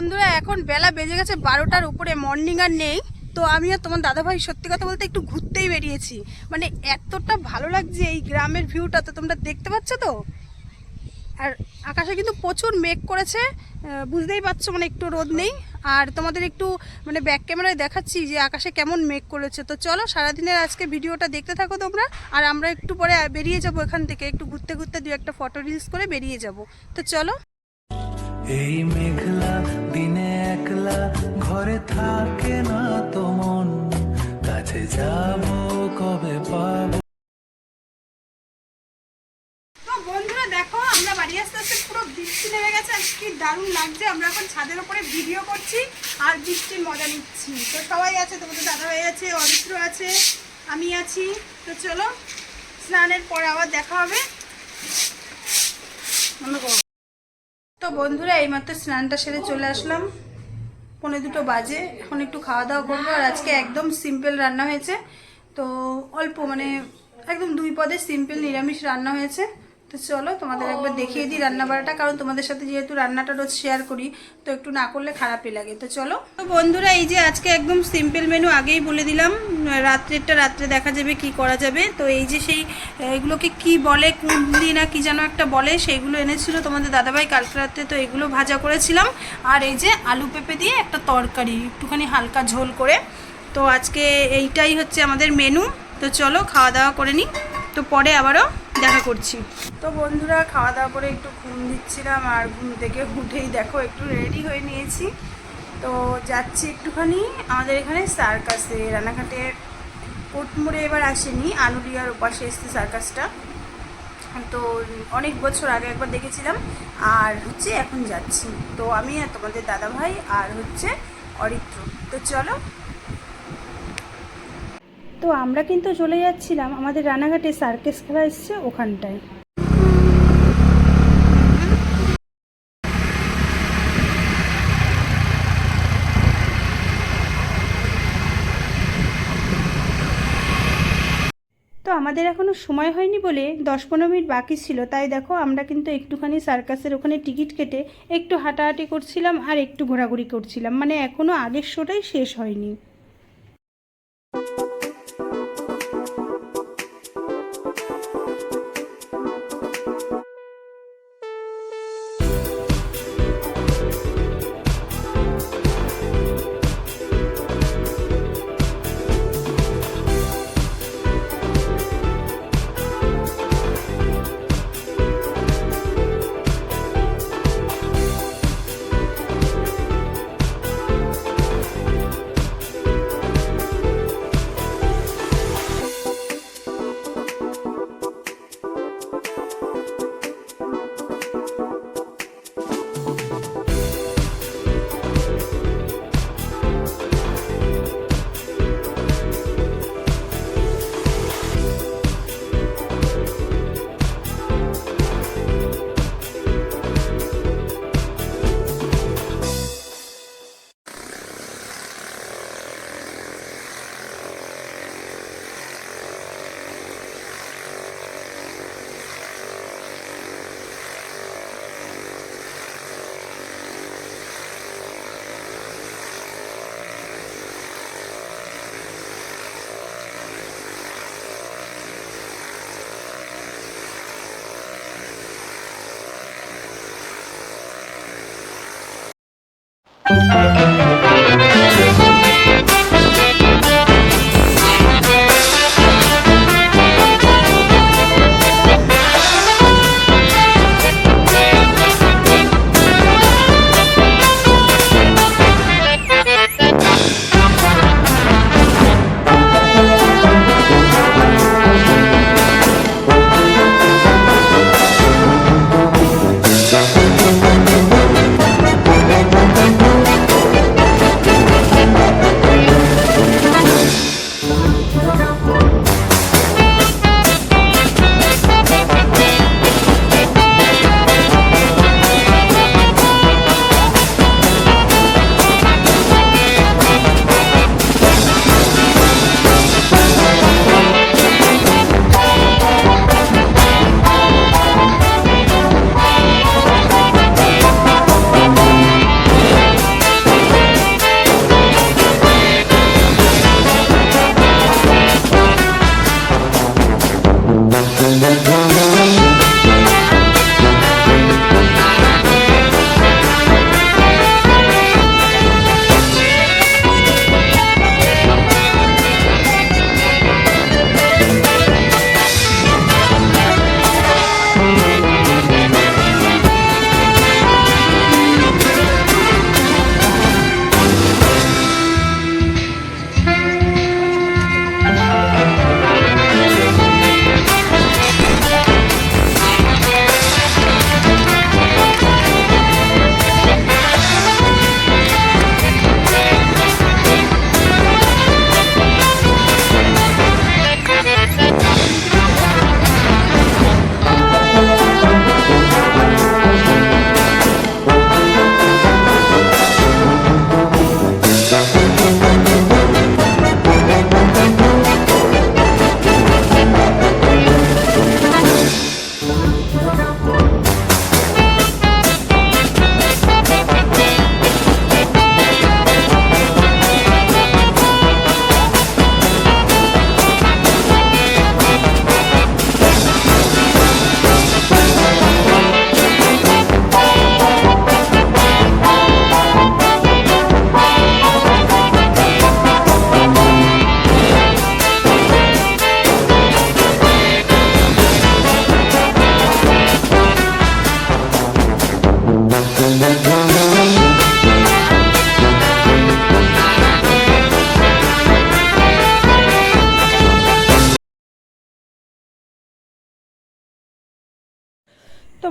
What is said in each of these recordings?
বন্ধুরা এখন বেলা বেজে গেছে 12টার উপরে, মর্নিং আর নেই। তো আমি আর তোমার দাদাভাই সত্যি কথা বলতে একটু ঘুরতেই বেরিয়েছি। মানে এতটা ভালো লাগছে এই গ্রামের ভিউটা, তো তোমরা দেখতে পাচ্ছ তো। আর আকাশে কিন্তু প্রচুর মেঘ করেছে, বুঝতেই পারছো, মানে একটু রোদ নেই। আর তোমাদের একটু মানে ব্যাক ক্যামেরায় দেখাচ্ছি যে আকাশে কেমন মেঘ করেছে। তো চলো সারাদিনের আজকে ভিডিওটা দেখতে থাকো তোমরা। আর আমরা একটু পরে বেরিয়ে যাবো এখান থেকে, একটু ঘুরতে ঘুরতে দু একটা ফটো রিলস করে বেরিয়ে যাব। তো চলো। এই মেঘলা দিনে একলা ঘরে থাকে না তো মন, কাছে যাব কবে পাবো। তো বন্ধুরা দেখো আমরা বাড়ি আসতে আসতে পুরো বৃষ্টি নেমে গেছে। আর কি দারুণ লাগছে, আমরা এখন ছাদের উপরে ভিডিও করছি আর বৃষ্টির মজা নিচ্ছি। তো সবাই আছে, তোমাদের দাদাভাই আছে, অরিত্র আছে, আমি আছি। তো চলো স্নানের পরে আবার দেখা হবে। তো বন্ধুরা এইমাত্র স্নানটা সেরে চলে আসলাম, 1:45 বাজে। এখন একটু খাওয়া দাওয়া করবো। আর আজকে একদম সিম্পল রান্না হয়েছে, তো অল্প মানে একদম 2 পদে সিম্পল নিরামিষ রান্না হয়েছে। তো চলো তোমাদের একবার দেখিয়ে দিই রান্না বাড়াটা, কারণ তোমাদের সাথে যেহেতু রান্নাটা রোজ শেয়ার করি তো একটু না করলে খারাপই লাগে। তো চলো। তো বন্ধুরা এই যে আজকে একদম সিম্পল মেনু, আগেই বলে দিলাম, রাত্রে দেখা যাবে কি করা যাবে। তো এই যে সেই এগুলোকে কি বলে, কুঁদলি না কি যেন একটা বলে, সেইগুলো এনেছিল তোমাদের দাদাভাই কালকে রাত্রে। তো এগুলো ভাজা করেছিলাম। আর এই যে আলু পেঁপে দিয়ে একটা তরকারি, একটুখানি হালকা ঝোল করে। তো আজকে এইটাই হচ্ছে আমাদের মেনু। তো চলো খাওয়া দাওয়া করে নিই, তো পরে আবারও দেখা করছি। তো বন্ধুরা খাওয়া দাওয়া করে একটু ঘুম দিচ্ছিলাম, আর ঘুম থেকে উঠেই দেখো একটু রেডি হয়ে নিয়েছি। তো যাচ্ছি একটুখানি আমাদের এখানে সার্কাসে, রানাঘাটের কোটমোড়ে এবার আসেনি, আনুলিয়ার ওপাশে এসছে সার্কাসটা। তো অনেক বছর আগে একবার দেখেছিলাম, আর হচ্ছে এখন যাচ্ছি। তো আমি আর তোমাদের দাদাভাই আর হচ্ছে অরিত্র। তো চলো। তো আমরা কিন্তু চলে যাচ্ছিলাম আমাদের রানাঘাটে সার্কাস খেলা এসছে ওখানটায়। তো আমাদের এখনও সময় হয়নি বলে 10-15 মিনিট বাকি ছিল, তাই দেখো আমরা কিন্তু একটুখানি সার্কাসের ওখানে টিকিট কেটে একটু হাঁটাহাঁটি করছিলাম আর একটু ঘোরাঘুরি করছিলাম। মানে এখনও আগের শোটাই শেষ হয়নি।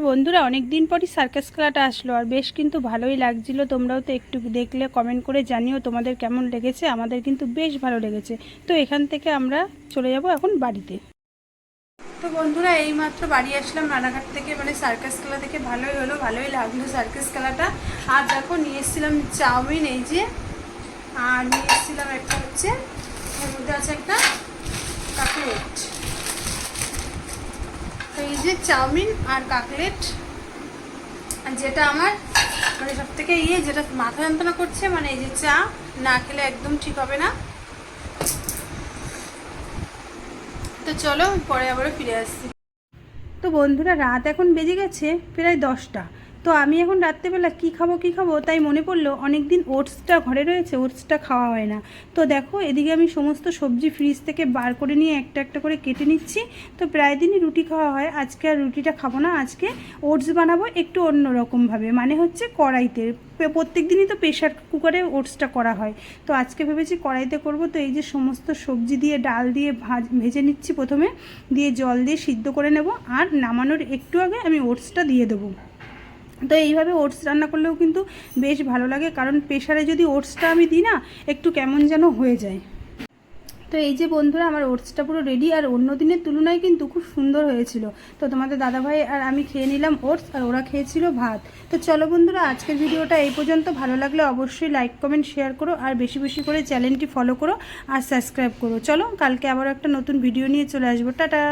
বন্ধুরা অনেক দিন পরই সার্কাস খেলাটা আসলো আর বেশ কিন্তু ভালোই লাগছিল। তোমরাও তো একটু দেখলে কমেন্ট করে জানিও তোমাদের কেমন লেগেছে। আমাদের কিন্তু বেশ ভালো লেগেছে। তো এখান থেকে আমরা চলে যাব এখন বাড়িতে। তো বন্ধুরা এইমাত্র বাড়ি আসলাম রানাঘাট থেকে, মানে সার্কাস খেলা থেকে। ভালোই হলো, ভালোই লাগলো সার্কাস খেলাটা। আর দেখো নিয়ে এসেছিলাম চাউমিন, এই যে, আর নিয়ে এসেছিলাম একটা হচ্ছে, এর মধ্যে আছে একটা কাকলেট। তো এই যে চাউমিন আর কাকলেট, আর যেটা আমার মানে সব থেকে যেটা মাথা যন্ত্রণা করছে, মানে এই যে চা না খেলে একদম ঠিক হবে না। তো চলো পরে আবারও ফিরে আসছি। তো বন্ধুরা রাত এখন বেজে গেছে প্রায় 10টা। তো আমি এখন রাত্রেবেলা কী খাবো তাই মনে পড়লো অনেক দিন ওটসটা ঘরে রয়েছে, ওটসটা খাওয়া হয় না। তো দেখো এদিকে আমি সমস্ত সবজি ফ্রিজ থেকে বার করে নিয়ে একটা একটা করে কেটে নিচ্ছি। তো প্রায় দিনই রুটি খাওয়া হয়, আজকে আর রুটিটা খাবো না। আজকে ওটস বানাবো একটু অন্য রকমভাবে, মানে হচ্ছে কড়াইতে। প্রত্যেক দিনই তো প্রেশার কুকারে ওটসটা করা হয়, তো আজকে ভেবেছি কড়াইতে করব। তো এই যে সমস্ত সবজি দিয়ে ডাল দিয়ে ভেজে নিচ্ছি প্রথমে, দিয়ে জল দিয়ে সিদ্ধ করে নেব, আর নামানোর একটু আগে আমি ওটসটা দিয়ে দেবো। তো এইভাবে ওটস রান্না করলেও কিন্তু বেশ ভালো লাগে, কারণ প্রেশারে যদি ওটসটা আমি দিই না, একটু কেমন যেন হয়ে যায়। তো এই যে বন্ধুরা আমার ওটসটা পুরো রেডি, আর অন্য দিনের তুলনায় কিন্তু খুব সুন্দর হয়েছিল। তো তোমাদের দাদাভাই আর আমি খেয়ে নিলাম ওটস, আর ওরা খেয়েছিল ভাত। তো চলো বন্ধুরা আজকের ভিডিওটা এই পর্যন্ত। ভালো লাগলে অবশ্যই লাইক কমেন্ট শেয়ার করো, আর বেশি বেশি করে চ্যানেলটি ফলো করো আর সাবস্ক্রাইব করো। চলো কালকে আবার একটা নতুন ভিডিও নিয়ে চলে আসবো। টাটা।